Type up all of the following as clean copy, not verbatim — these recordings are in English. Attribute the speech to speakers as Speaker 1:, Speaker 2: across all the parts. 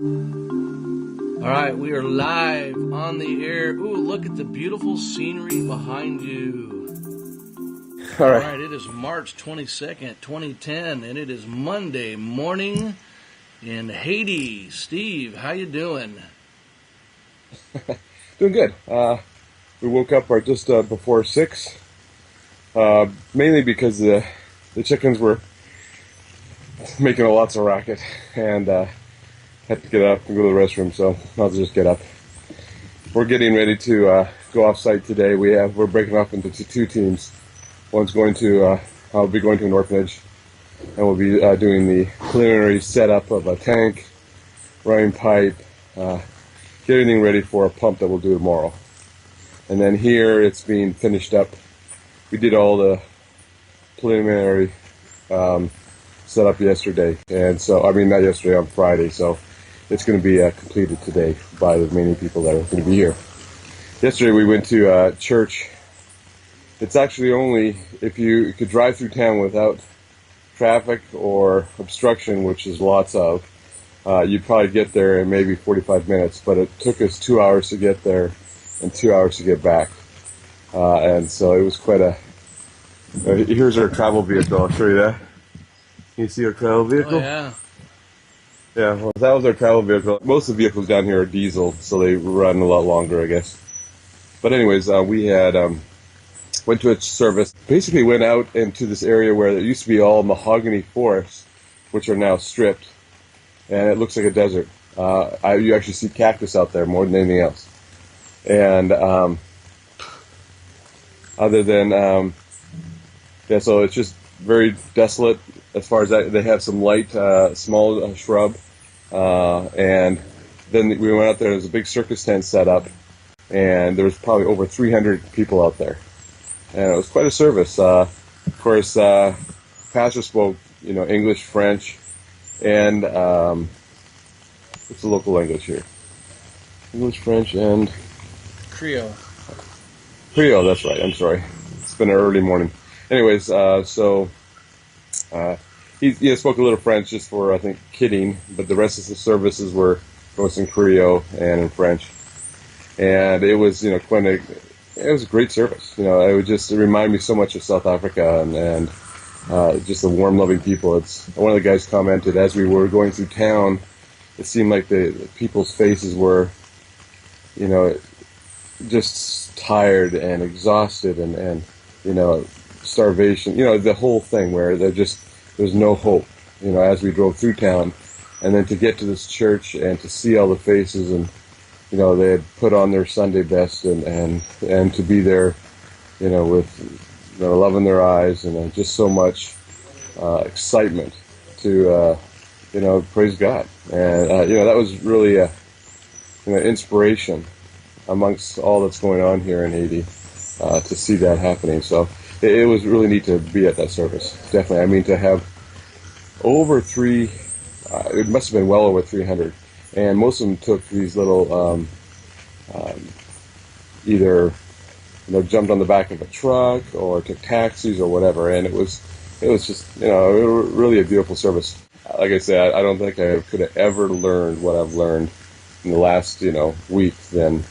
Speaker 1: All right, we are live on the air. Ooh, look at the beautiful scenery behind you. All right, it is March 22nd, 2010, and it is Monday morning in Haiti. Steve, how you doing?
Speaker 2: Doing good. We woke up right just before 6, mainly because the chickens were making lots of racket, and had to get up and go to the restroom, so I'll just get up. We're getting ready to go off site today. We're breaking off into two teams. One's going to I'll be going to an orphanage, and we'll be doing the preliminary setup of a tank, running pipe, get everything ready for a pump that we'll do tomorrow. And then here it's being finished up. We did all the preliminary setup yesterday, and so not yesterday, on Friday. So it's going to be completed today by the many people that are going to be here. Yesterday we went to church. It's actually only, if you could drive through town without traffic or obstruction, which is lots of, you'd probably get there in maybe 45 minutes, but it took us 2 hours to get there and 2 hours to get back. And so it was quite a... here's our travel vehicle. I'll show you that. Can you see our travel vehicle?
Speaker 1: Oh, yeah.
Speaker 2: Yeah, well, that was our travel vehicle. Most of the vehicles down here are diesel, so they run a lot longer, I guess. But anyways, we had went to a service. Basically went out into this area where there used to be all mahogany forests, which are now stripped, and it looks like a desert. You actually see cactus out there more than anything else. And other than, so it's just very desolate as far as that. They have some light, small shrub. And then we went out there, there was a big circus tent set up, and there was probably over 300 people out there. And it was quite a service. Of course, pastor spoke, English, French, and what's the local language here? English, French, and
Speaker 1: Creole.
Speaker 2: Creole, that's right. I'm sorry. It's been an early morning. Anyways, he spoke a little French just for, I think, kidding, but the rest of the services were both in Creole and in French. And it was, it was a great service. It would just remind me so much of South Africa and just the warm, loving people. One of the guys commented, as we were going through town, it seemed like the people's faces were, just tired and exhausted and starvation. The whole thing where there's no hope. As we drove through town, and then to get to this church and to see all the faces, and they had put on their Sunday best and to be there, with love in their eyes and just so much excitement to praise God. And that was really inspiration amongst all that's going on here in Haiti, to see that happening. So it was really neat to be at that service. Definitely. To have over it must have been well over 300. And most of them took these little, either, jumped on the back of a truck or took taxis or whatever. And it was just, really a beautiful service. Like I said, I don't think I could have ever learned what I've learned in the last, week than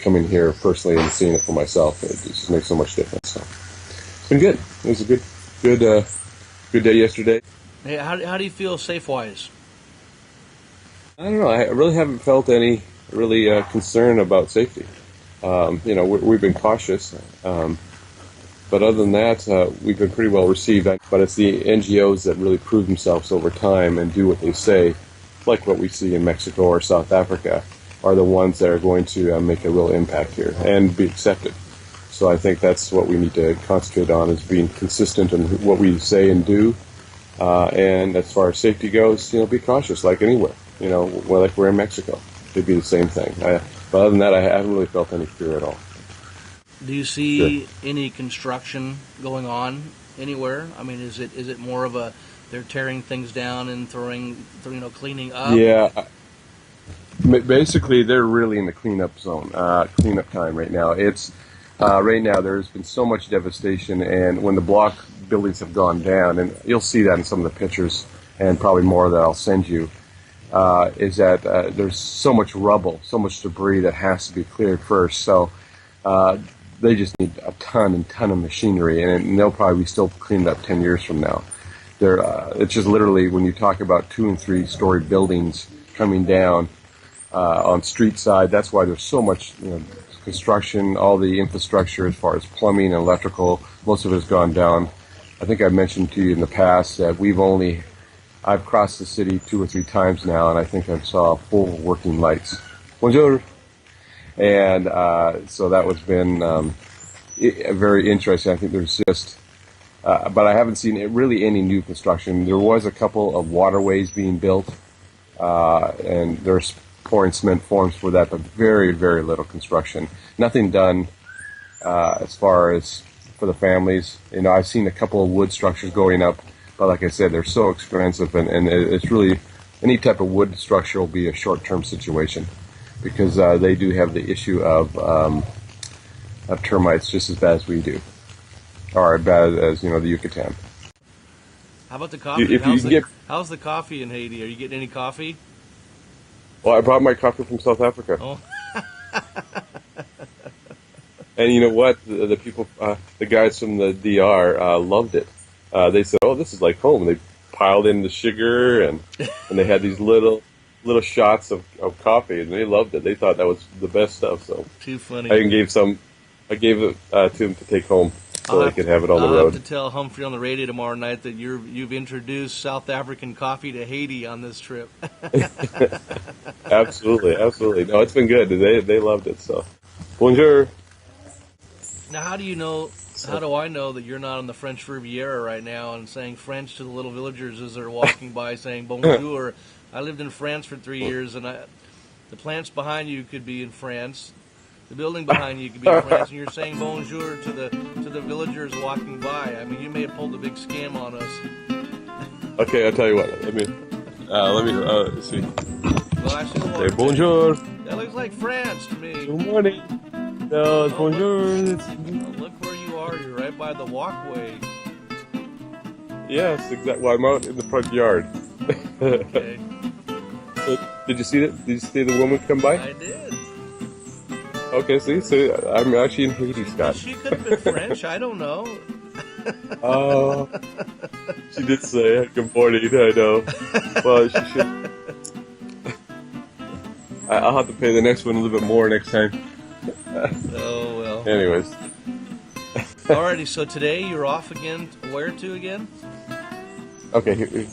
Speaker 2: coming here personally and seeing it for myself. It just makes so much difference. So it's been good. It was a good day yesterday.
Speaker 1: Hey, how do you feel safe-wise?
Speaker 2: I don't know. I really haven't felt any really concern about safety. We've been cautious, but other than that, we've been pretty well received. But it's the NGOs that really prove themselves over time and do what they say, like what we see in Mexico or South Africa, are the ones that are going to make a real impact here and be accepted. So I think that's what we need to concentrate on, is being consistent in what we say and do. And as far as safety goes, be cautious like anywhere. Like we're in Mexico. It'd be the same thing. But other than that, I haven't really felt any fear at all.
Speaker 1: Do you see any construction going on anywhere? Is it more of a, they're tearing things down and cleaning up?
Speaker 2: Yeah. Basically, they're really in the cleanup zone, cleanup time right now. It's right now there's been so much devastation, and when the block buildings have gone down, and you'll see that in some of the pictures, and probably more that I'll send you. is that there's so much rubble, so much debris that has to be cleared first. So they just need a ton of machinery, and they'll probably be still cleaned up 10 years from now. It's just literally when you talk about 2- and 3-story buildings coming down on street side. That's why there's so much construction, all the infrastructure as far as plumbing and electrical. Most of it has gone down. I think I mentioned to you in the past that I've crossed the city 2 or 3 times now, and I think I saw full working lights. Bonjour. And so that was been very interesting. I think there's just, but I haven't seen really any new construction. There was a couple of waterways being built, and there's pouring cement forms for that, but very, very little construction. Nothing done as far as for the families. I've seen a couple of wood structures going up, but like I said, they're so expensive, and it's really, any type of wood structure will be a short-term situation, because they do have the issue of termites just as bad as we do, or as bad as the Yucatan.
Speaker 1: How about the coffee? How's the coffee in Haiti? Are you getting any coffee?
Speaker 2: Well, I brought my coffee from South Africa.
Speaker 1: Oh.
Speaker 2: And you know what? The people, the guys from the DR loved it. They said, "Oh, this is like home." And they piled in the sugar, and they had these little shots of coffee, and they loved it. They thought that was the best stuff. So
Speaker 1: too funny.
Speaker 2: I gave it to them to take home, so they could have it on the road.
Speaker 1: I'll have to tell Humphrey on the radio tomorrow night that you've introduced South African coffee to Haiti on this trip.
Speaker 2: Absolutely. No, it's been good. They loved it. So, bonjour.
Speaker 1: Now, how do I know that you're not on the French Riviera right now and saying French to the little villagers as they're walking by, saying bonjour? I lived in France for 3 years, and the plants behind you could be in France. The building behind you could be in France, and you're saying bonjour to the villagers walking by. I mean, you may have pulled a big scam on us.
Speaker 2: Okay, I'll tell you what. Let me see.
Speaker 1: Glasses
Speaker 2: say bonjour.
Speaker 1: That looks like France to me.
Speaker 2: Good morning. No, it's bonjour.
Speaker 1: Look where you are. You're right by the walkway.
Speaker 2: Yes, exactly. Well, I'm out in the front yard.
Speaker 1: Okay.
Speaker 2: Did you see it? Did you see the woman come by?
Speaker 1: I did.
Speaker 2: Okay, see, I'm actually in Haiti, Scott.
Speaker 1: She could have been French. I don't know.
Speaker 2: Oh, she did say good morning. I know. Well, she should. I'll have to pay the next one a little bit more next time.
Speaker 1: Oh well.
Speaker 2: Anyways.
Speaker 1: Alrighty, so today you're off again. Where to again?
Speaker 2: Okay, here.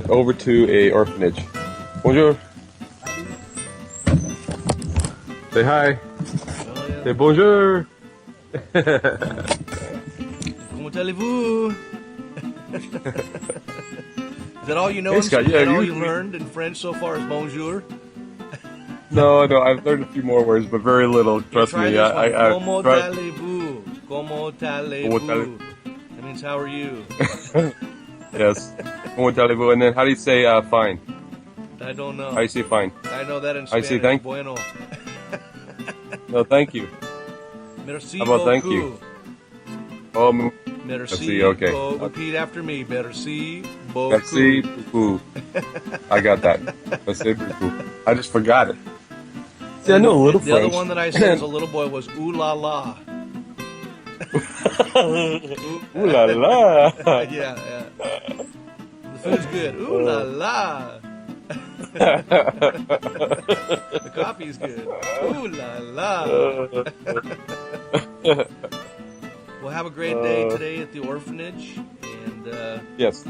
Speaker 2: Over to a orphanage. Bonjour. Say hi.
Speaker 1: Oh, yeah.
Speaker 2: Say bonjour.
Speaker 1: Comment allez-vous? Is that all you know?
Speaker 2: Hey, Scott,
Speaker 1: is that all you learned in French so far is bonjour?
Speaker 2: No, I've learned a few more words, but very little. Trust me.
Speaker 1: Comment allez-vous? Comment allez-vous? That means how are you?
Speaker 2: Yes. Comment allez-vous? And then how do you say fine?
Speaker 1: I don't know.
Speaker 2: How do you say fine?
Speaker 1: I know that in Spanish.
Speaker 2: I say thank.
Speaker 1: Bueno.
Speaker 2: No, thank you.
Speaker 1: Merci
Speaker 2: How about
Speaker 1: beaucoup.
Speaker 2: thank you? Oh,
Speaker 1: merci.
Speaker 2: Okay.
Speaker 1: Repeat after me. Merci beaucoup.
Speaker 2: Merci beaucoup. I got that. Merci beaucoup. I just forgot it. See, I know a little
Speaker 1: The
Speaker 2: French.
Speaker 1: other one that I said as a little boy was ooh la la.
Speaker 2: Ooh la la.
Speaker 1: Yeah. The food's good. Ooh la la. The coffee's good. Ooh la la. Well, have a great day today at the orphanage, and
Speaker 2: Yes.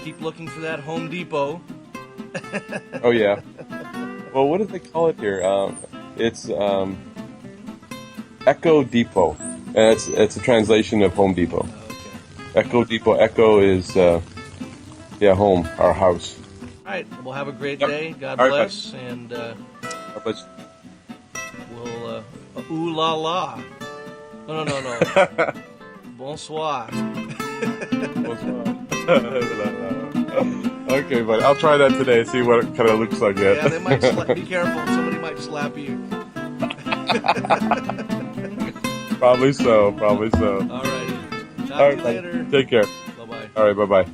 Speaker 1: keep looking for that Home Depot.
Speaker 2: Oh yeah. Well, what do they call it here? It's Echo Depot, and it's a translation of Home Depot.
Speaker 1: Okay.
Speaker 2: Echo Depot. Echo is home, our house.
Speaker 1: All right. Well, have a great
Speaker 2: Yep.
Speaker 1: day. God
Speaker 2: All right,
Speaker 1: bless, and
Speaker 2: God bless.
Speaker 1: we'll ooh la la. No. Bonsoir.
Speaker 2: Okay, but I'll try that today. See what it kind of looks like. That.
Speaker 1: Yeah, they might be careful. Somebody might slap you.
Speaker 2: Probably so.
Speaker 1: All righty. Talk to you later.
Speaker 2: Take care.
Speaker 1: Bye-bye.
Speaker 2: All right, bye-bye.